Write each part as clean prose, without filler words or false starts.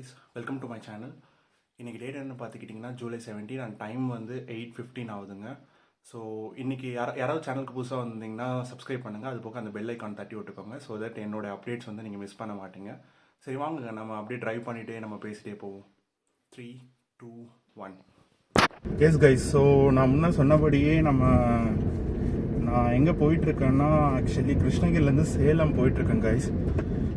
Guys, welcome to my channel. இன்றைக்கி date என்ன பார்த்துக்கிட்டிங்கன்னா ஜூலை 17 அண்ட் டைம் வந்து 8:15 ஆகுதுங்க. ஸோ இன்றைக்கி யாராவது சேனலுக்கு புதுசாக வந்தீங்கன்னா சப்ஸ்கிரைப் பண்ணுங்கள். அது போக அந்த பெல் ஐக்கான் தட்டி விட்டுக்கோங்க. ஸோ தட் என்னோட அப்டேட்ஸ் வந்து நீங்கள் மிஸ் பண்ண மாட்டீங்க. சரி வாங்க, நம்ம அப்படியே ட்ரைவ் பண்ணிகிட்டே நம்ம பேசிகிட்டே போவோம். 3, 2, 1. எஸ் கைஸ், ஸோ நான் முன்னே சொன்னபடியே நான் எங்கே போயிட்டுருக்கேன்னா ஆக்சுவலி கிருஷ்ணகிரிலேருந்து சேலம் போயிட்டுருக்கேன் கைஸ்.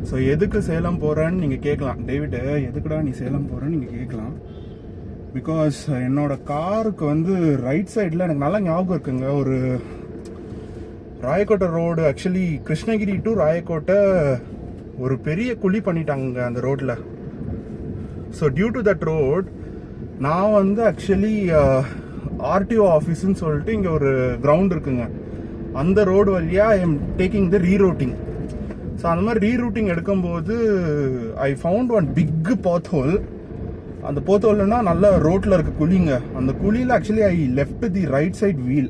ஸோ எதுக்கு சேலம் போகிறேன்னு நீங்கள் கேட்கலாம். டேவிட் எதுக்குடா நீ சேலம் போகிறேன்னு நீங்கள் கேட்கலாம். பிகாஸ் என்னோட காருக்கு வந்து ரைட் சைடில் எனக்கு நல்லா ஞாபகம் இருக்குங்க, ஒரு Rayakottai road, actually Krishnagiri to Rayakottai ஒரு பெரிய குழி பண்ணிட்டாங்க அந்த ரோட்டில். So due to that road நான் வந்து ஆக்சுவலி ஆர்டிஓ ஆஃபீஸ்ன்னு சொல்லிட்டு இங்கே ஒரு கிரவுண்ட் இருக்குங்க, அந்த ரோடு வழியாக I am taking the rerouting. So அந்த மாதிரி ரீரூட்டிங் எடுக்கும்போது I found one big pothole. அந்த பாத் ஹோல்னா நல்ல ரோட்டில் இருக்க குழிங்க. அந்த குழியில் actually I left the right side wheel.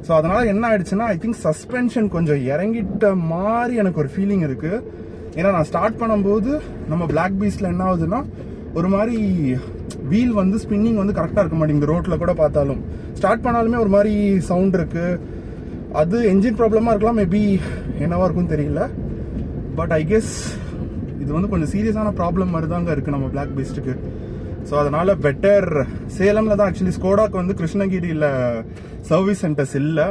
So அதனால் என்ன ஆயிடுச்சுன்னா ஐ திங்க் சஸ்பென்ஷன் கொஞ்சம் இறங்கிட்ட மாதிரி எனக்கு ஒரு ஃபீலிங் இருக்குது. ஏன்னா நான் ஸ்டார்ட் பண்ணும்போது நம்ம பிளாக் பீஸ்டில் என்ன ஆகுதுன்னா ஒரு மாதிரி வீல் வந்து ஸ்பின்னிங் வந்து கரெக்டாக இருக்க மாட்டேங்குது. ரோட்டில் கூட பார்த்தாலும் ஸ்டார்ட் பண்ணாலுமே ஒரு மாதிரி சவுண்ட் இருக்குது. அது என்ஜின் ப்ராப்ளமாக இருக்கலாம், மேபி என்னவா இருக்குன்னு தெரியல. பட் ஐ கெஸ் இது வந்து கொஞ்சம் சீரியஸான ப்ராப்ளம் மாதிரி தாங்க இருக்குது நம்ம பிளாக் பீஸ்ட்டுக்கு. ஸோ அதனால் பெட்டர் சேலமில் தான் ஆக்சுவலி ஸ்கோடாக்கு வந்து கிருஷ்ணகிரியில் சர்வீஸ் சென்டர்ஸ் இல்லை.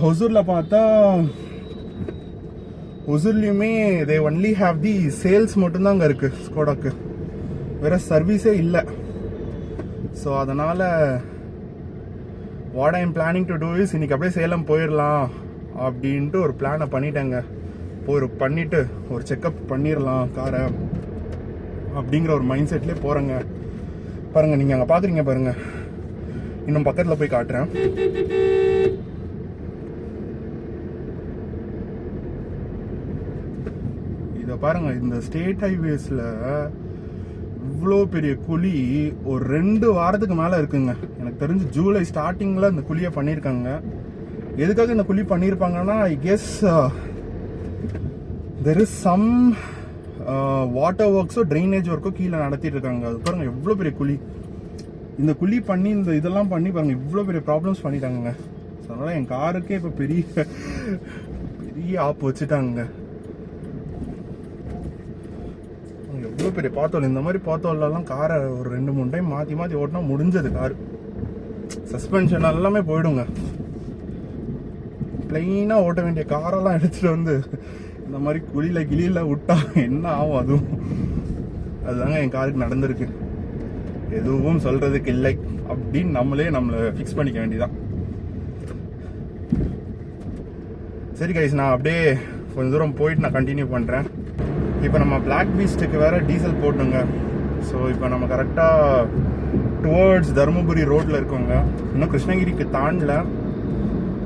ஹொசூரில் பார்த்தா ஹொசூர்லேயுமே they only have the sales மட்டும்தாங்க இருக்குது ஸ்கோடாக்கு, வேற சர்வீஸே இல்லை. ஸோ அதனால் what I am planning to do is இன்னைக்கு அப்படியே சேலம் போயிடலாம் அப்படின்ட்டு ஒரு பிளானை பண்ணிட்டேங்க. பண்ணிட்டு ஒரு செக்கப் பண்ணிடலாம் காரை அப்படிங்கிற ஒரு மைண்ட் செட்லேயே போகிறேங்க. பாருங்கள், நீங்கள் அங்கே பார்க்குறீங்க பாருங்கள், இன்னும் பக்கத்தில் போய் காட்டுறேன். இதை பாருங்கள், இந்த ஸ்டேட் ஹைவேஸில் இவ்வளோ பெரிய குழி ஒரு 2 வாரத்துக்கு மேலே இருக்குங்க. எனக்கு தெரிஞ்சு ஜூலை ஸ்டார்டிங்கில் இந்த குழியை பண்ணியிருக்காங்க. எதுக்காக இந்த குழி பண்ணியிருப்பாங்கன்னா I guess there is some water ஒர்க்ஸோ ட்ரைனேஜ் ஒர்க்கோ கீழே நடத்திட்டு இருக்காங்க. அது பாருங்கள் எவ்வளோ பெரிய குழி. இந்த குழி பண்ணி இந்த இதெல்லாம் பண்ணி பாருங்கள் இவ்வளோ பெரிய ப்ராப்ளம்ஸ் பண்ணிட்டாங்க. ஸோ அதனால் என் காருக்கே இப்போ பெரிய ஆப்பு வச்சுட்டாங்க. எவ்வளோ பெரிய பாத்தோல், இந்த மாதிரி பாத்தோல்லாம் காரை ஒரு 2-3 டைம் மாற்றி ஓட்டினா முடிஞ்சது கார். சஸ்பென்ஷன் எல்லாமே போயிடுங்க. பிளெயினாக ஓட்ட வேண்டிய காரெல்லாம் எடுத்துகிட்டு வந்து இந்த மாதிரி கிளியில் விட்டா என்ன ஆகும் அதுவும். அதுதாங்க என் காருக்கு நடந்திருக்கு. எதுவும் சொல்கிறதுக்கு இல்லை அப்படின்னு நம்மளை ஃபிக்ஸ் பண்ணிக்க வேண்டியதான். சரி கைஸ், நான் அப்படியே கொஞ்சம் தூரம் போயிட்டு நான் கண்டினியூ பண்ணுறேன். இப்போ நம்ம பிளாக் பீஸ்ட்டுக்கு வேறு டீசல் போட்டுங்க. ஸோ இப்போ நம்ம கரெக்டாக டுவர்ட்ஸ் தருமபுரி ரோட்டில் இருக்கோங்க. இன்னும் கிருஷ்ணகிரிக்கு தாண்டல.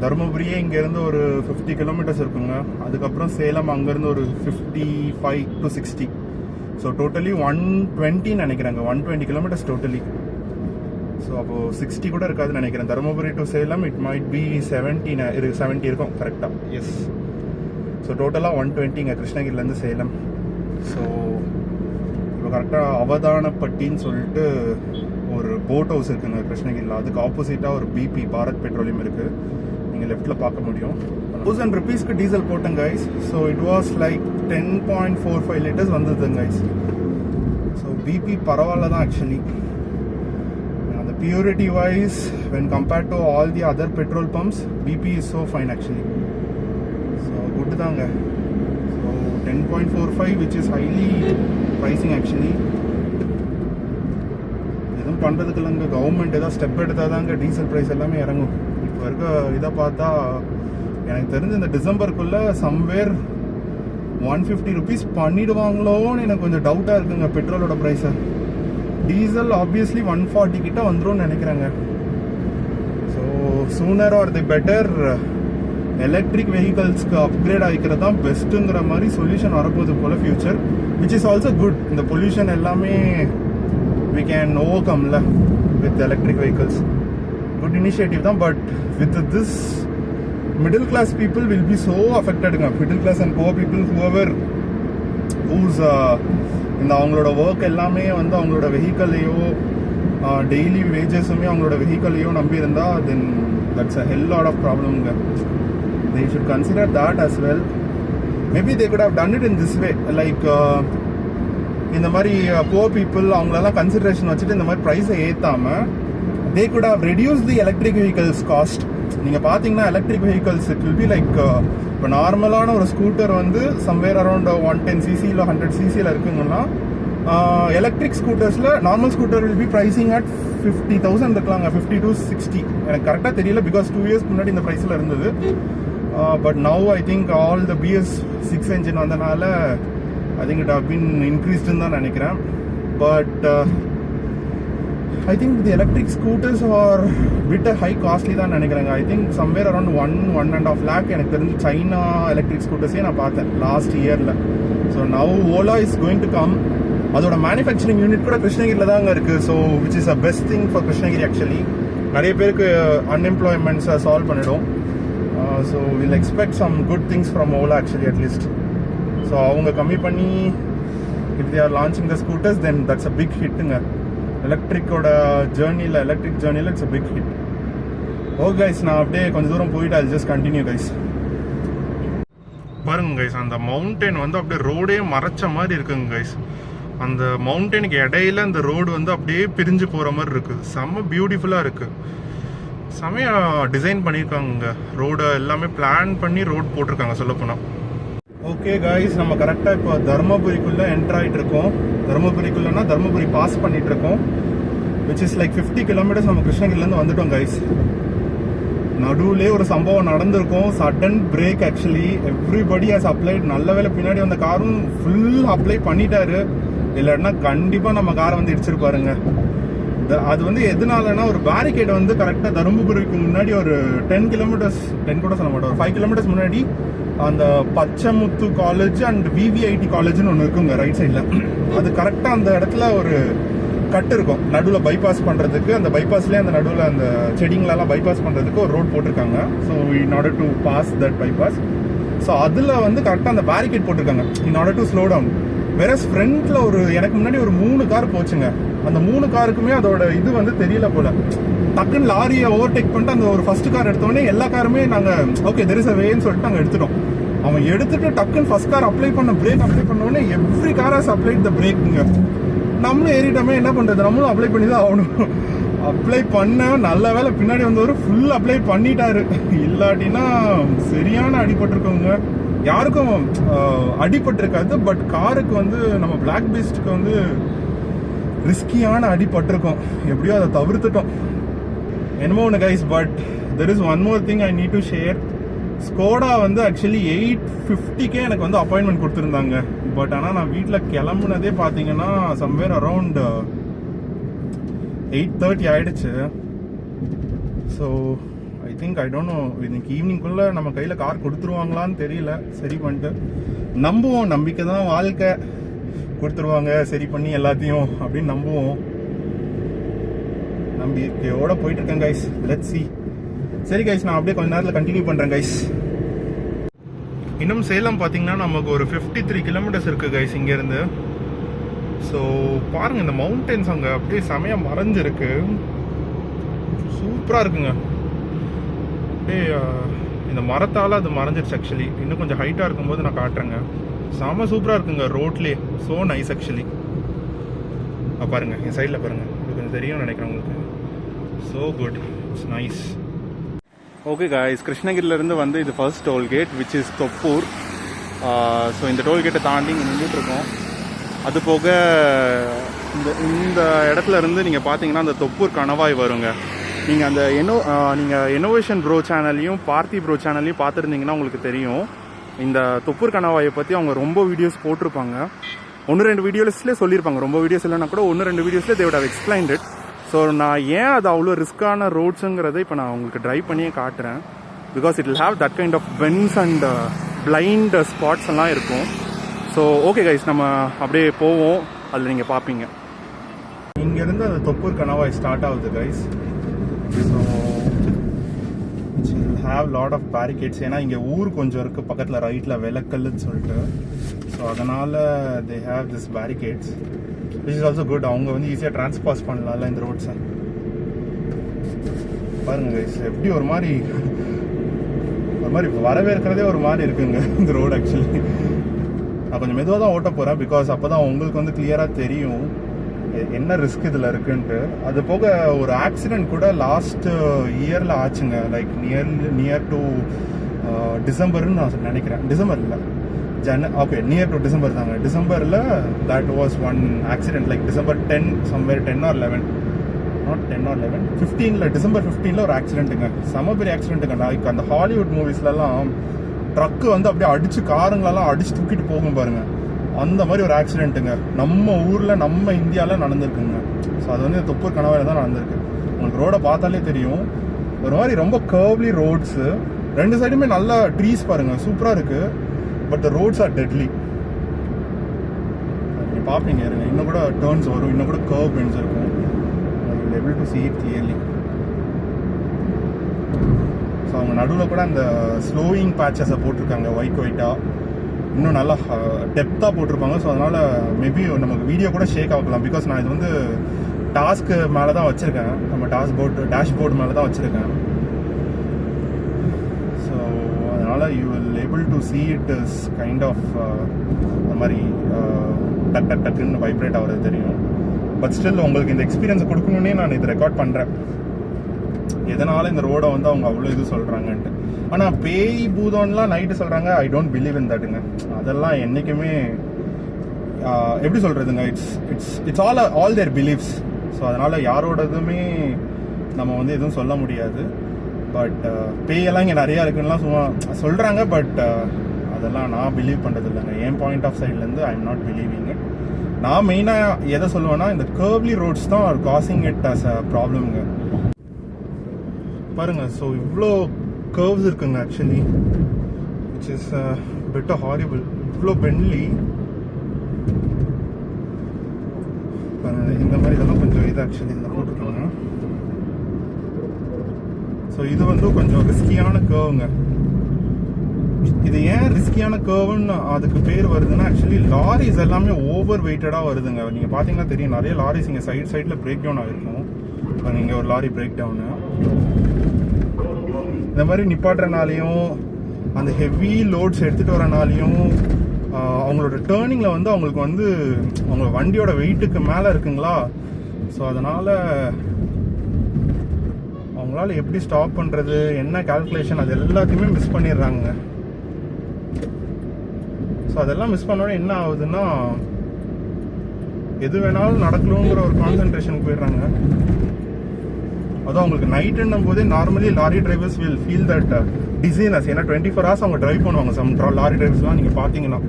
தருமபுரியே இங்கேருந்து ஒரு 50 கிலோமீட்டர்ஸ் இருக்குங்க. அதுக்கப்புறம் சேலம் அங்கேருந்து ஒரு 55 to 60. ஸோ டோட்டலி 120 நினைக்கிறேங்க, 120 கிலோமீட்டர்ஸ் டோட்டலி. ஸோ அப்போது 60 கூட இருக்காதுன்னு நினைக்கிறேன். Dharmapuri to Salem it might be 70 இருக்கும் கரெக்டாக. எஸ், ஸோ டோட்டலாக 120ங்க கிருஷ்ணகிரிலேருந்து சேலம். ஸோ இப்போ கரெக்டாக அவதானப்பட்டின்னு சொல்லிட்டு ஒரு போட் ஹவுஸ் இருக்குங்க கிருஷ்ணகிரியில். அதுக்கு ஆப்போசிட்டாக ஒரு பிபி பாரத் பெட்ரோலியம் இருக்குது, நீங்கள் லெஃப்ட்டில் பார்க்க முடியும். 1000 rupeesக்கு டீசல் போட்டேன் guys. So it was like 10.45 liters வந்ததுங்க கைஸ். ஸோ பிபி பரவாயில்ல தான் ஆக்சுவலி. அந்த purity wise when compared to all the other petrol pumps BP is so fine actually. So good தாங்க. So 10.45 which is highly pricing actually. எதுவும் பண்ணுறதுக்கு இல்லைங்க, government ஏதாவது step எடுத்தால் தாங்க டீசல் ப்ரைஸ் எல்லாமே இறங்கும். இப்போ இருக்க இதை பார்த்தா எனக்கு தெரிஞ்சு இந்த டிசம்பருக்குள்ளே சம்வேர் 150 rupees பண்ணிடுவாங்களோன்னு எனக்கு கொஞ்சம் டவுட்டாக இருக்குங்க பெட்ரோலோட ப்ரைஸை. டீசல் ஆப்வியஸ்லி 140 கிட்ட வந்துடும் நினைக்கிறேங்க. So sooner or the better electric வெஹிக்கல்ஸ்க்கு அப்கிரேட் ஆகிக்கிறது தான் பெஸ்ட்டுங்கிற மாதிரி சொல்யூஷன் வரப்போகுது போல் future, which is also good. இந்த பொல்யூஷன் எல்லாமே we can overcome with electric vehicles. Good initiative தான். But with this middle class people will be so affected. Middle class and poor people, whoever who's இந்த அவங்களோட work எல்லாமே வந்து அவங்களோட வெஹிக்கல்லையோ daily வேஜஸுமே அவங்களோட வெஹிக்கல்லையோ நம்பி இருந்தால் then that's a hell lot of ப்ராப்ளம்ங்க. they should consider that as well. Maybe they could have done it in this way, like இந்த மாதிரி poor people அவங்களெல்லாம் கன்சிடரேஷன் வச்சுட்டு இந்த மாதிரி ப்ரைஸை ஏற்றாமல் they could have reduced the electric vehicles cost. நீங்கள் பார்த்தீங்கன்னா electric vehicles it will be like இப்போ நார்மலான ஒரு ஸ்கூட்டர் வந்து சம்வேர் அரௌண்ட் 110cc இல்லை 100cc இருக்குங்கன்னா எலக்ட்ரிக் ஸ்கூட்டர்ஸில் normal scooter will be pricing at 50,000 இருக்கலாங்க, 50 to 60. எனக்கு கரெக்டாக தெரியல பிகாஸ் 2 years முன்னாடி இந்த ப்ரைஸில் இருந்தது. But now I think all the BS6 engine வந்தனால I think it have been இன்க்ரீஸ்டுன்னு தான் நினைக்கிறேன். But I think the electric scooters are bit high costly தான் நினைக்கிறேங்க. I think somewhere around 1.5 lakh எனக்கு தெரிஞ்சு சைனா எலக்ட்ரிக் ஸ்கூட்டர்ஸே நான் பார்த்தேன் லாஸ்ட் இயரில். So now Ola is going to come. அதோட மேனுஃபேக்சரிங் யூனிட் கூட கிருஷ்ணகிரியில் தாங்க இருக்குது. So which is a best thing for Krishnagiri. Actually நிறைய பேருக்கு அன்எம்ப்ளாய்மெண்ட்ஸை சால்வ் பண்ணிடும். So will expect some good things from Ola actually at least. So அவங்க கம்மி பண்ணி if they are launching the scooters then that's a big ஹிட்டுங்க. எலக்ட்ரிக் ஜேர்னியில் it's a big hit. Okay guys, நான் அப்படியே கொஞ்சம் தூரம் போயிட்டு அது ஜஸ்ட் கண்டினியூ கைஸ். பாருங்க கைஸ், அந்த மவுண்டைன் வந்து அப்படியே ரோடே மறைச்ச மாதிரி இருக்குங்க கைஸ். அந்த மவுண்டனுக்கு இடையில அந்த ரோடு வந்து அப்படியே பிரிஞ்சு போகிற மாதிரி இருக்குது. செம்ம பியூட்டிஃபுல்லாக இருக்குது. செம்மையாக டிசைன் பண்ணியிருக்காங்க. ரோடை எல்லாமே பிளான் பண்ணி ரோடு போட்டிருக்காங்க சொல்லப்போனால். ஓகே காய்ஸ், நம்ம கரெக்டாக இப்போ தருமபுரிக்குள்ளே என்ட்ரு ஆகிட்டு இருக்கோம். தருமபுரிக்குள்ளேனா தருமபுரி பாஸ் பண்ணிகிட்டு இருக்கோம். விச் இஸ் லைக் 50 kilometers நம்ம கிருஷ்ணகிரிலேருந்து வந்துட்டோம் கைஸ். நடுவுலே ஒரு சம்பவம் நடந்திருக்கும். Sudden brake actually everybody has applied. நல்ல வேலை பின்னாடி வந்த காரும் ஃபுல் அப்ளை பண்ணிட்டாரு. இல்லைன்னா கண்டிப்பாக நம்ம காரை வந்து இடிச்சிருப்பாருங்க. அது வந்து எதனாலனா ஒரு பேரிகேட் வந்து கரெக்டாக தருமபுரிக்கு முன்னாடி ஒரு 10 kilometers, 10 கூட சொல்ல மாட்டோம், ஒரு 5 kilometers முன்னாடி அந்த பச்சைமுத்து காலேஜ் அண்ட் VVIT காலேஜ்னு ஒன்று இருக்குங்க ரைட் சைடில். அது கரெக்டாக அந்த இடத்துல ஒரு கட் இருக்கும் நடுவில் பைபாஸ் பண்ணுறதுக்கு. அந்த பைபாஸ்லேயே அந்த நடுவில் அந்த செடிங்களெல்லாம் பைபாஸ் பண்ணுறதுக்கு ஒரு ரோட் போட்டிருக்காங்க. So in order to pass that bypass. So அதில் வந்து கரெக்டாக அந்த பேரிகேட் போட்டிருக்காங்க in order to slow down. வேற ஃப்ரண்ட்ல ஒரு எனக்கு முன்னாடி ஒரு 3 கார் போச்சுங்க. அந்த 3 காருக்குமே அதோட இது வந்து தெரியல போல. டக்குன்னு லாரியை ஓவர்டேக் பண்ணிட்டு அந்த ஒரு ஃபர்ஸ்ட் கார் எடுத்தோடனே எல்லா காருமே நாங்கள் ஓகே தெர் இஸ் அ வேன்னு சொல்லிட்டு நாங்கள் எடுத்துட்டோம். அவன் எடுத்துட்டு டக்குன்னு ஃபர்ஸ்ட் கார் அப்ளை பண்ண பிரேக் அப்ளை பண்ணோடனே எவ்ரி கார் ஹஸ் அப்ளைட் த பிரேக்குங்க. நம்மளும் ஏறிட்டோமே, என்ன பண்ணுறது, நம்மளும் அப்ளை பண்ணி தான் ஆகணும். அப்ளை பண்ண நல்ல வேலை பின்னாடி வந்தவர் ஃபுல் அப்ளை பண்ணிட்டாரு. இல்லாட்டினா சரியான அடிபட்டிருக்கோங்க. யாருக்கும் அடிபட்டிருக்காது, பட் காருக்கு வந்து நம்ம பிளாக் பீஸ்டுக்கு வந்து ரிஸ்கியான அடிபட்டிருக்கோம். எப்படியோ அதை தவிர்த்துட்டோம். என்னமோ ஒன்று guys, but there is one more thing I need to share. Skoda வந்து ஆக்சுவலி 8:50 எனக்கு வந்து அப்பாயின்மெண்ட் கொடுத்துருந்தாங்க. பட் ஆனால் நான் வீட்டில் கிளம்புனதே பார்த்தீங்கன்னா சம்வேர் அரௌண்ட் 8:30 ஆயிடுச்சு. So I think I don't know இன்னைக்கு ஈவினிங்குள்ளே நம்ம கையில் கார் கொடுத்துருவாங்களான்னு தெரியல. சரி பண்ணிட்டு நம்புவோம், நம்பிக்கை தான் வாழ்க்கை. கொடுத்துருவாங்க சரி பண்ணி எல்லாத்தையும் அப்படின்னு நம்புவோம். நம்பிக்கையோட போயிட்டு இருக்கேன் கைஸ். Let's see. சரி கைஸ், நான் அப்படியே கொஞ்ச நேரத்தில் கண்டினியூ பண்ணுறேன் கைஸ். இன்னும் சேலம் பார்த்தீங்கன்னா நமக்கு ஒரு 53 kilometers இருக்குது கைஸ் இங்கேருந்து. ஸோ பாருங்கள், இந்த மவுண்டன்ஸ் அங்கே அப்படியே செமையாக மறைஞ்சிருக்கு. சூப்பராக இருக்குங்க. அப்படியே இந்த மரத்தால் அது மறைஞ்சிருச்சு ஆக்சுவலி. இன்னும் கொஞ்சம் ஹைட்டாக இருக்கும்போது நான் காட்டுறேங்க. செம சூப்பராக இருக்குங்க ரோட்லேயே. So nice actually. பாருங்கள் என் சைடில் பாருங்கள், இது கொஞ்சம் தெரியும்னு நினைக்கிறேன் உங்களுக்கு. So good, it's nice. Okay guys, கிருஷ்ணகிரிலேருந்து வந்து இது first tollgate which is Thoppur. So இந்த டோல்கேட்டை தாண்டி இங்கே நின்றுட்டுருக்கோம். அது போக இந்த இடத்துல இருந்து நீங்கள் பார்த்தீங்கன்னா அந்த தொப்பூர் கணவாய் வருங்க. நீங்கள் அந்த நீங்கள் இன்னோவேஷன் ப்ரோ சேனல்லையும் பார்த்தி ப்ரோ சேனல்லையும் பார்த்துருந்தீங்கன்னா உங்களுக்கு தெரியும். இந்த தொப்பூர் கணவாயை பற்றி அவங்க ரொம்ப வீடியோஸ் போட்டிருப்பாங்க. 1-2 வீடியோஸ்லேயே சொல்லியிருப்பாங்க. ரொம்ப வீடியோஸ் இல்லைனா கூட 1-2 வீடியோஸ்லேயே they would have explained it. So நான் ஏன் அது அவ்வளோ ரிஸ்க்கான ரோட்ஸுங்கிறத இப்போ நான் உங்களுக்கு ட்ரைவ் பண்ணியே காட்டுறேன். Because it will have that kind of bends and blind spots எல்லாம் இருக்கும். ஸோ ஓகே கைஸ், நம்ம அப்படியே போவோம், அதில் நீங்கள் பார்ப்பீங்க. இங்கேருந்து அந்த தொப்பூர் கணவாய் ஸ்டார்ட் ஆகுது guys. So it will have lot of barricades. ஏன்னா இங்கே ஊர் கொஞ்சம் இருக்குது பக்கத்தில் ரைட்டில் வெலக்கல்லுன்னு சொல்லிட்டு. ஸோ அதனால் they have this barricades which is also good. அவங்க வந்து ஈஸியாக டிரான்ஸ்பாஸ் பண்ணலாம்ல இந்த ரோட்ஸை. பாருங்க எப்படி ஒரு மாதிரி வரவேற்கிறதே ஒரு மாதிரி இருக்குங்க இந்த ரோடு. ஆக்சுவலி நான் கொஞ்சம் மெதுவாக தான் ஓட்ட போகிறேன், பிகாஸ் அப்போ தான் உங்களுக்கு வந்து கிளியராக தெரியும் என்ன ரிஸ்க் இதில் இருக்குன்ட்டு. அது போக ஒரு ஆக்சிடெண்ட் கூட லாஸ்ட் இயரில் ஆச்சுங்க, லைக் நியர் டு டிசம்பர்னு நான் நினைக்கிறேன். டிசம்பர் இல்லை ஓகே நியர் டு டிசம்பர் தாங்க. டிசம்பரில் that was one accident, like December 10 somewhere 10 or 11, not 10 or 11, 15ல டிசம்பர் 15ல ஒரு ஆக்சிடென்ட்டுங்க. செம பெரிய ஆக்சிடென்ட்டுங்க. லைக் அந்த ஹாலிவுட் மூவிஸ்லலாம் ட்ரக்கு வந்து அப்படியே அடிச்சு காருங்களெல்லாம் அடிச்சு தூக்கிட்டு போகும் பாருங்க, அந்த மாதிரி ஒரு ஆக்சிடென்ட்டுங்க நம்ம ஊரில் நம்ம இந்தியாவில் நடந்திருக்குங்க. ஸோ அது வந்து தொப்பூர் கணவாயில் தான் நடந்திருக்கு. உங்களுக்கு ரோடை பார்த்தாலே தெரியும், ஒரு மாதிரி ரொம்ப கர்வ்லி ரோட்ஸு, 2 சைடுமே நல்ல ட்ரீஸ் பாருங்க, சூப்பராக இருக்கு. But the roads are deadly. நீங்கள் பார்ப்பீங்க இருங்க, இன்னும் கூட டேர்ன்ஸ் வரும், இன்னும் கூட கர்வ் பெண்ட்ஸ் இருக்கும். Able to see it clearly. So அவங்க நடுவில் கூட அந்த ஸ்லோயிங் பேச்சஸை போட்டிருக்காங்க ஒயிட்டாக, இன்னும் நல்லா டெப்த்தாக போட்டிருப்பாங்க. ஸோ அதனால் மேபி நமக்கு வீடியோ கூட ஷேக் ஆகலாம், பிகாஸ் நான் இது வந்து டாஸ்க்கு மேலே தான் வச்சுருக்கேன், நம்ம டேஷ்போர்டு மேலே தான் வச்சுருக்கேன். ஸோ அதனால் you will able to see it is kind of அந்த மாதிரி டக்குன்னு வைப்ரேட் ஆகிறது தெரியும். பட் ஸ்டில் உங்களுக்கு இந்த எக்ஸ்பீரியன்ஸை கொடுக்கணுன்னே நான் இதை ரெக்கார்ட் பண்ணுறேன், எதனால இந்த ரோடை வந்து அவங்க அவ்வளோ இது சொல்கிறாங்கன்ட்டு. ஆனால் பேய் பூதம்லாம் நைட்டு சொல்கிறாங்க, ஐ டோன்ட் பிலீவ் இன் தட்டுங்க. அதெல்லாம் என்றைக்குமே எப்படி சொல்கிறதுங்க, it's all their believes. So அதனால் யாரோடதுமே நம்ம வந்து எதுவும் சொல்ல முடியாது. பட் பேயெல்லாம் இங்கே நிறையா இருக்குன்னுலாம் சும்மா சொல்கிறாங்க, பட் அதெல்லாம் நான் பிலீவ் பண்ணுறது இல்லைங்க. என் பாயிண்ட் ஆஃப் சைட்லேருந்து I am not believing it. நான் மெயினாக எதை சொல்லுவேன்னா, இந்த கர்வ்லி ரோட்ஸ் தான் are causing it as a ப்ராப்ளம்ங்க. பாருங்க, ஸோ இவ்வளோ கர்வ்ஸ் இருக்குங்க actually, which is bit horrible. இவ்வளோ பெண்ட்லி இந்த மாதிரி இதெல்லாம் கொஞ்சம் இது ஆக்சுவலி இதில் போட்டுருக்காங்க. ஸோ இது வந்து கொஞ்சம் ரிஸ்கியான கர்வுங்க. இது ஏன் ரிஸ்கியான கர்வுன்னு அதுக்கு பேர் வருதுன்னா, ஆக்சுவலி லாரிஸ் எல்லாமே ஓவர் வெயிட்டடாக வருதுங்க. நீங்கள் பார்த்தீங்கன்னா தெரியும், நிறைய லாரிஸ் இங்கே சைடில் பிரேக் டவுன் ஆகிருக்கும். இப்போ நீங்கள் ஒரு லாரி பிரேக் டவுனு இந்த மாதிரி நிப்பாட்டுறனாலையும், அந்த ஹெவி லோட்ஸ் எடுத்துகிட்டு வரனாலையும், அவங்களோட டேர்னிங்கில் வந்து அவங்களுக்கு வந்து அவங்க வண்டியோட வெயிட்டுக்கு மேலே இருக்குங்களா. ஸோ அதனால் அவங்களால எப்படி ஸ்டாப் பண்ணுறது, என்ன கால்குலேஷன், அது எல்லாத்தையுமே மிஸ் பண்ணிடுறாங்க. ஸோ அதெல்லாம் மிஸ் பண்ணோட என்ன ஆகுதுன்னா, எது வேணாலும் நடக்கணுங்கிற ஒரு கான்சன்ட்ரேஷனுக்கு போயிடுறாங்க. அதுவும் அவங்களுக்கு நைட்டுன்னும் போதே normally lorry drivers will feel that dizziness. ஏன்னா 24 hours அவங்க ட்ரைவ் பண்ணுவாங்க சம் லாரி டிரைவர்ஸ்லாம் நீங்கள் பார்த்தீங்கன்னா.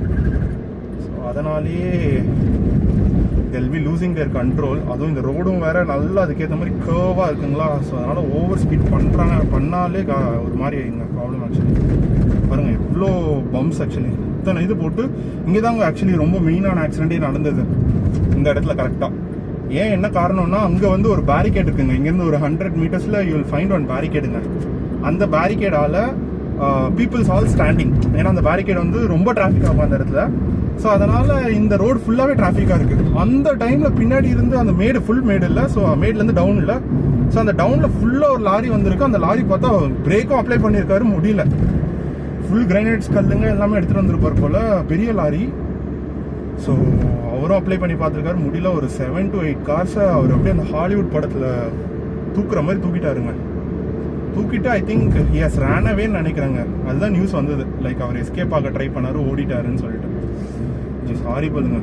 ஸோ அதனாலேயே they'll be losing their control. அதுவும் இந்த ரோடும் வேற நல்லா அதுக்கேற்ற மாதிரி கர்வாக இருக்குங்களா. ஸோ அதனால் ஓவர் ஸ்பீட் பண்ணாலே ஒரு மாதிரி ப்ராப்ளம் ஆக்சுவலி. பாருங்கள் எவ்வளோ பம்ப்ஸ் ஆக்சுவலி. இத்தனை இது போட்டு இங்கே தாங்க ஆக்சுவலி ரொம்ப மெயினான ஆக்சிடென்ட்டே நடந்தது இந்த இடத்துல கரெக்டாக. ஏன் என்ன காரணம்னா, அங்கே வந்து ஒரு பேரிகேட் இருக்குங்க. இங்கேருந்து ஒரு 100 meters you will find one பேரிகேடுங்க. அந்த பேரிகேடால் பீப்புள்ஸ் ஆல் ஸ்டாண்டிங். ஏன்னா அந்த பேரிகேட் வந்து ரொம்ப டிராஃபிக் ஆகும் அந்த இடத்துல. ஸோ அதனால் இந்த ரோடு ஃபுல்லாகவே டிராஃபிக்காக இருக்குது. அந்த டைமில் பின்னாடி இருந்து அந்த மேடு ஃபுல் மேடு இல்லை, ஸோ மேட்லேருந்து டவுன் இல்லை. ஸோ அந்த டவுனில் ஃபுல்லாக ஒரு லாரி வந்திருக்கு. அந்த லாரி பார்த்தா பிரேக்கும் அப்ளை பண்ணியிருக்காரு, முடியல. ஃபுல் கிரைனைட்ஸ் கல்லுங்க எல்லாமே எடுத்துகிட்டு வந்திருப்பார் போல், பெரிய லாரி. ஸோ அவரும் அப்ளை பண்ணி பார்த்துருக்காரு, முடியல. ஒரு 7 to 8 கார்ஸை அவர் அப்படியே அந்த ஹாலிவுட் படத்தில் தூக்குற மாதிரி தூக்கிட்டாருங்க. தூக்கிட்டு I think he has run அவேன்னு நினைக்கிறாங்க. அதுதான் நியூஸ் வந்தது, லைக் அவர் எஸ்கேப் ஆக ட்ரை பண்ணாரு, ஓடிட்டாருன்னு சொல்லிட்டு. Which is ஹாரிபிள்ங்க.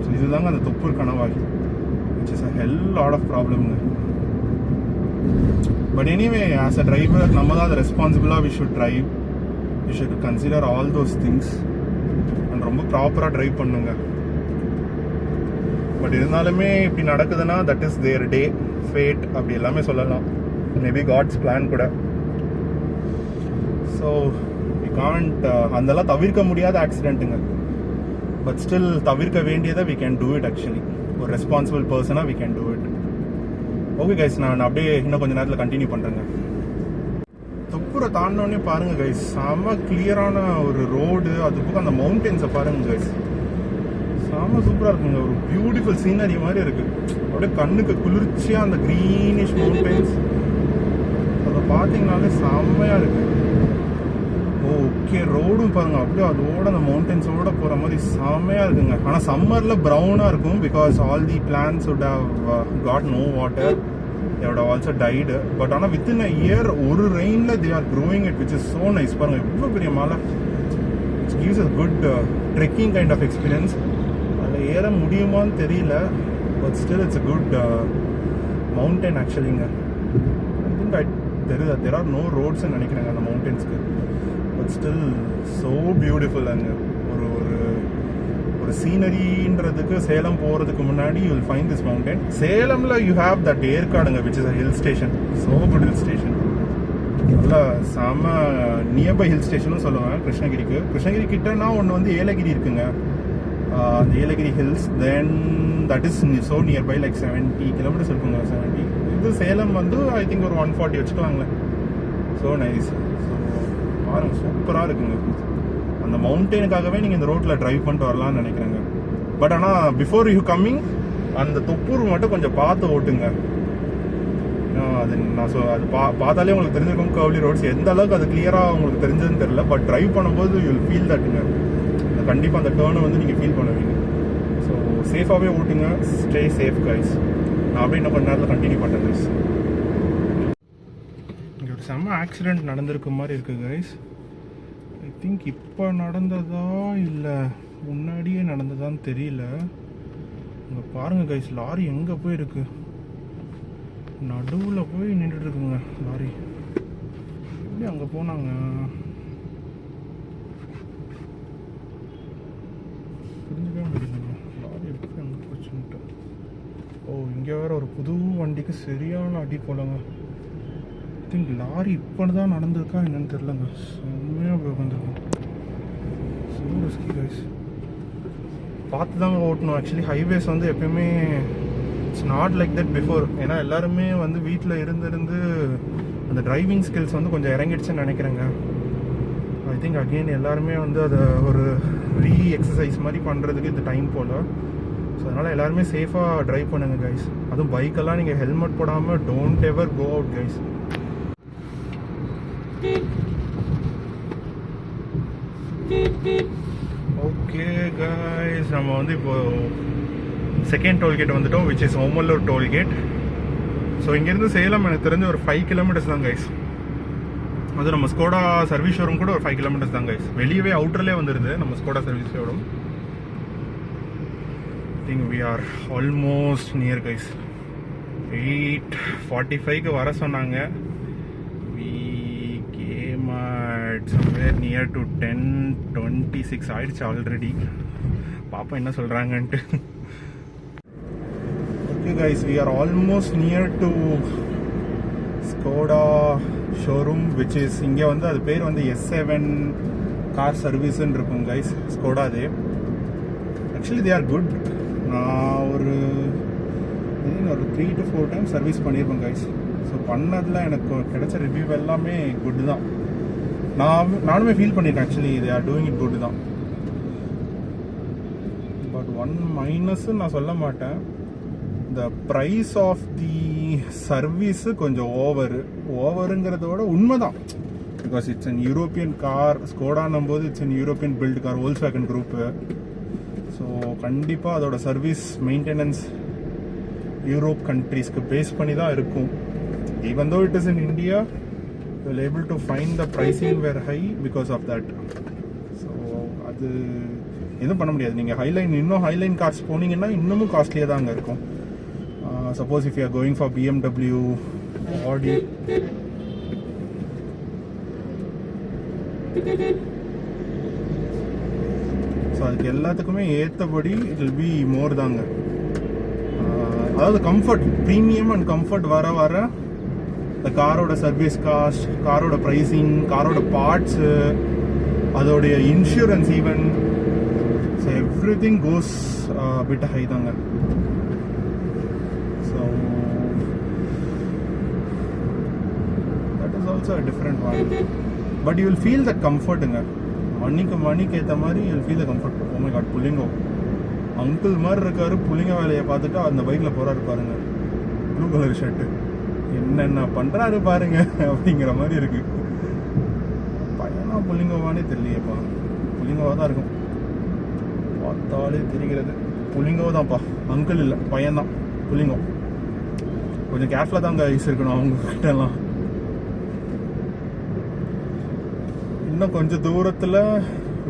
ஸோ இதுதாங்க அந்த தொப்பூர் கணவாய், which is a hell lot of ப்ராப்ளம்ங்க. But anyway as a driver நம்ம தான் அதை ரெஸ்பான்சிபிளாக we should drive, we should consider all those things and ரொம்ப ப்ராப்பராக ட்ரைவ் பண்ணுங்க. பட் இருந்தாலுமே இப்படி நடக்குதுன்னா that is their day, fate அப்படி எல்லாமே சொல்லலாம். மேபி காட்ஸ் பிளான் கூட. ஸோ வி காண்ட் அதெல்லாம் தவிர்க்க முடியாத ஆக்சிடென்ட்டுங்க. பட் ஸ்டில் தவிர்க்க வேண்டியதை we can do it actually. ஒரு ரெஸ்பான்சிபிள் பர்சனாக we can do it. Okay guys, நான் அப்படியே இன்னும் கொஞ்சம் நேரத்தில் கண்டினியூ பண்ணுறேங்க. தொப்பூரை தாண்டினோடனே பாருங்க கைஸ், செம கிளியரான ஒரு ரோடு. அது போக அந்த மவுண்டன்ஸை பாருங்க கைஸ், செம சூப்பராக இருக்குங்க. ஒரு பியூட்டிஃபுல் சீனரி மாதிரி இருக்கு. அப்படியே கண்ணுக்கு குளிர்ச்சியா அந்த கிரீனிஷ் மவுண்டன்ஸ் அதை பார்த்தீங்கன்னாலே செம்மையா இருக்கு. ஓகே, ரோடும் பாருங்க அப்படியே அதோட அந்த மவுண்டன்ஸோட போற மாதிரி செம்மையா இருக்குங்க. ஆனா சம்மர்ல ப்ரௌனா இருக்கும், because all the plants would have got no water, they would have also died. But ஆனா within a year ஒரு ரெயின்ல they are growing it, which is so nice. பாருங்க இவ்வளவு பெரிய மலை, it gives a good trekking kind of experience. அதில் ஏற முடியுமான்னு தெரியல, but still it's a good mountain actuallyங்க. I think there are no roads ன்னு நினைக்கிறேங்க அந்த மவுண்டன்ஸ்க்கு, பட் ஸ்டில் ஸோ பியூட்டிஃபுல். அங்கே ஒரு ஒரு சீனரின்றதுக்கு சேலம் போகிறதுக்கு முன்னாடி you will find this mountain. சேலமில் யூ ஹேவ் தட் ஏற்காடுங்க, which is a hill station, so good hill station. நல்லா செம நியர்பை ஹில் ஸ்டேஷனும் சொல்லுவேன் கிருஷ்ணகிரிக்கு. கிருஷ்ணகிரி கிட்டனா ஒன்று வந்து ஏலகிரி இருக்குங்க, அந்த Yelagiri hills. Then that is so nearby, like 70 kilometres இருக்குங்க. 70. இது சேலம் வந்து ஐ திங்க் ஒரு 140 வச்சுக்கலாங்களேன். So nice. பாருங்க சூப்பராக இருக்குங்க. அந்த மவுண்டனுக்காகவே நீங்கள் இந்த ரோட்டில் ட்ரைவ் பண்ணிட்டு வரலாம்னு நினைக்கிறேங்க. பட் ஆனால் பிஃபோர் யூ கம்மிங் அந்த தொப்பூர் மட்டும் கொஞ்சம் பார்த்து ஓட்டுங்க. அது நான் அது பார்த்தாலே உங்களுக்கு தெரிஞ்சிருக்கும் கர்வ்லி ரோட்ஸ் எந்த அளவுக்கு அது கிளியராக உங்களுக்கு தெரிஞ்சதுன்னு தெரியல. பட் ட்ரைவ் பண்ணும்போது யூ வில் ஃபீல் தட்டுங்க, கண்டிப்பாக அந்த டேர்னை வந்து நீங்கள் ஃபீல் பண்ணுவீங்க. ஸோ சேஃபாகவே ஓட்டுங்க, ஸ்டே சேஃப் கைஸ். நான் அப்படியே இன்னும் கொஞ்ச நேரத்தில் கண்டினியூ பண்ணுறேன் கைஸ். இங்கே ஒரு செம்ம ஆக்சிடெண்ட் நடந்திருக்க மாதிரி இருக்குது கைஸ். ஐ திங்க் இப்போ நடந்ததா இல்லை முன்னாடியே நடந்ததான்னு தெரியல. இங்கே பாருங்கள் கைஸ், லாரி எங்கே போயிருக்கு, நடுவில் போய் நின்றுட்டு இருக்குங்க லாரி. எப்படி அங்கே போனாங்க புரிஞ்சுக்கவே முடியலங்க, லாரி எப்படி அங்கே போச்சுன்ட்டு. ஓ, இங்கே வேற ஒரு புது வண்டிக்கு சரியான அடி போலங்க. ஐ திங்க் லாரி இப்போ தான் நடந்திருக்கா என்னன்னு தெரிலங்க, செம்மையாக போய் வந்துருக்கோம். ஸோ ரிஸ்கி கைஸ், பார்த்து தாங்க ஓட்டணும். ஆக்சுவலி ஹைவேஸ் வந்து எப்பயுமே it's not like that before. ஏன்னா எல்லாருமே வந்து வீட்டில் இருந்து அந்த டிரைவிங் ஸ்கில்ஸ் வந்து கொஞ்சம் இறங்கிடுச்சுன்னு நினைக்கிறேங்க. ஐ திங்க் அகெயின் எல்லாருமே வந்து அதை ஒரு ரீ எக்ஸசைஸ் மாதிரி பண்ணுறதுக்கு இந்த டைம் போல். ஸோ அதனால் எல்லாருமே சேஃபாக ட்ரைவ் பண்ணுங்க கைஸ். அதுவும் பைக்கெல்லாம் நீங்கள் ஹெல்மெட் போடாமல் don't ever go out guys. Okay guys, நம்ம வந்து இப்போது செகண்ட் டோல்கேட் வந்துட்டோம், which is Omalur toll gate. So இங்கேருந்து சேலம் எனக்கு தெரிஞ்ச ஒரு 5 கிலோமீட்டர்ஸ் தான் கைஸ். அது நம்ம ஸ்கோடா சர்வீஸ் ஷோரூம் கூட ஒரு 5 கிலோமீட்டர்ஸ் தான் கைஸ். வெளியவே அவுட்டர்லேயே வந்துடுது நம்ம Skoda service showroom. I think we are almost near guys. 8:45க்கு வர சொன்னாங்க. We came at somewhere near to 10:26 ஆயிடுச்சு ஆல்ரெடி. பாப்பா என்ன சொல்கிறாங்கன்ட்டு. Okay guys, we are almost near to Skoda showroom, which is இங்கே வந்து அது பேர் வந்து S7 கார் சர்வீஸ்ன்னு இருக்கும் கைஸ். ஸ்கோடா அது ஆக்சுவலி they are good. நான் ஒரு 3 to 4 டைம் சர்வீஸ் பண்ணியிருப்பேன் கைஸ். ஸோ பண்ணதில் எனக்கு கிடைச்ச ரிவ்யூ எல்லாமே குட் தான். நானுமே ஃபீல் பண்ணியிருக்கேன் actually they are doing it good தான். பட் ஒன் மைனஸ்ன்னு நான் சொல்ல மாட்டேன், the price of the service கொஞ்சம் ஓவருங்கிறதோட உண்மைதான். Because it's an European car, ஸ்கோடானும் போது it's an European built car, Volkswagen group. So கண்டிப்பாக அதோட சர்வீஸ் மெயின்டெனன்ஸ் யூரோப் கண்ட்ரீஸ்க்கு பேஸ் பண்ணி தான் இருக்கும். Even though it is in India, you will able to find the pricing were high because of that. So அது எதுவும் பண்ண முடியாது. நீங்கள் இன்னும் ஹைலைன் கார்ஸ் போனீங்கன்னா இன்னமும் காஸ்ட்லியாக தான் அங்கே இருக்கும். Suppose if you are going for BMW, Audi, so அதுக்கு எல்லாத்துக்குமே ஏற்றபடி இட் வில் பி மோர் தாங்க. அதாவது கம்ஃபர்ட், ப்ரீமியம் அண்ட் கம்ஃபர்ட் வர வர இந்த காரோட சர்வீஸ் காஸ்ட், காரோட ப்ரைஸிங், காரோட பார்ட்ஸு, அதோடைய insurance even, so every thing goes bit high தாங்க. ஆல்சோ டிஃப்ரெண்ட் வாங்க. But you will feel the கம்ஃபர்ட்டுங்க. மணிக்கு ஏற்ற மாதிரி you will feel the comfort. Oh my God, புள்ளிங்கோ அங்கிள் மாதிரி இருக்காரு. புள்ளிங்க வேலையை பார்த்துட்டு அந்த பைக்கில் போகிறாரு பாருங்க, ப்ளூ கலர் ஷர்ட்டு. என்னென்ன பண்ணுறாரு பாருங்க அப்படிங்கிற மாதிரி இருக்கு. பையனா புள்ளிங்கோவானே தெரியலையேப்பா. புள்ளிங்கோவாக தான் இருக்கும், பார்த்தாலே தெரிகிறது. புள்ளிங்கோ தான்ப்பா, அங்கிள் இல்லை, பையன்தான் புள்ளிங்கோ. கொஞ்சம் கேர்ஃபுல்லாக தான் கைஸ் இருக்கணும் அவங்க கிட்டலாம். இன்னும் கொஞ்சம் தூரத்தில்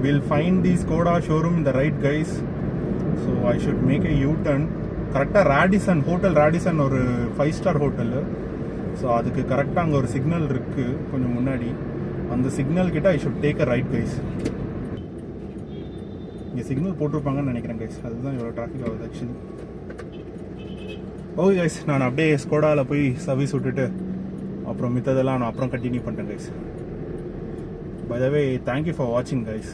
will find the Skoda showroom இந்த right guys. So I should make a U turn. கரெக்டாக ராடிசன் ஹோட்டல், ராடிசன் ஒரு 5-ஸ்டார் ஹோட்டலு. ஸோ அதுக்கு கரெக்டாக அங்கே ஒரு சிக்னல் இருக்குது கொஞ்சம் முன்னாடி. அந்த சிக்னல் கிட்ட I should take a right guys. இங்கே சிக்னல் போட்டிருப்பாங்கன்னு நினைக்கிறேன் கைஸ், அதுதான் இவ்வளோ டிராஃபிக் ஆகுது ஆக்சுவலி. ஓகே கைஸ், நான் அப்படியே ஸ்கோடாவில் போய் சர்வீஸ் விட்டுட்டு அப்புறம் மித்ததெல்லாம் நான் அப்புறம் கண்டினியூ பண்ணுறேன் guys. Bye the way, thank you for வாட்சிங் கைஸ்.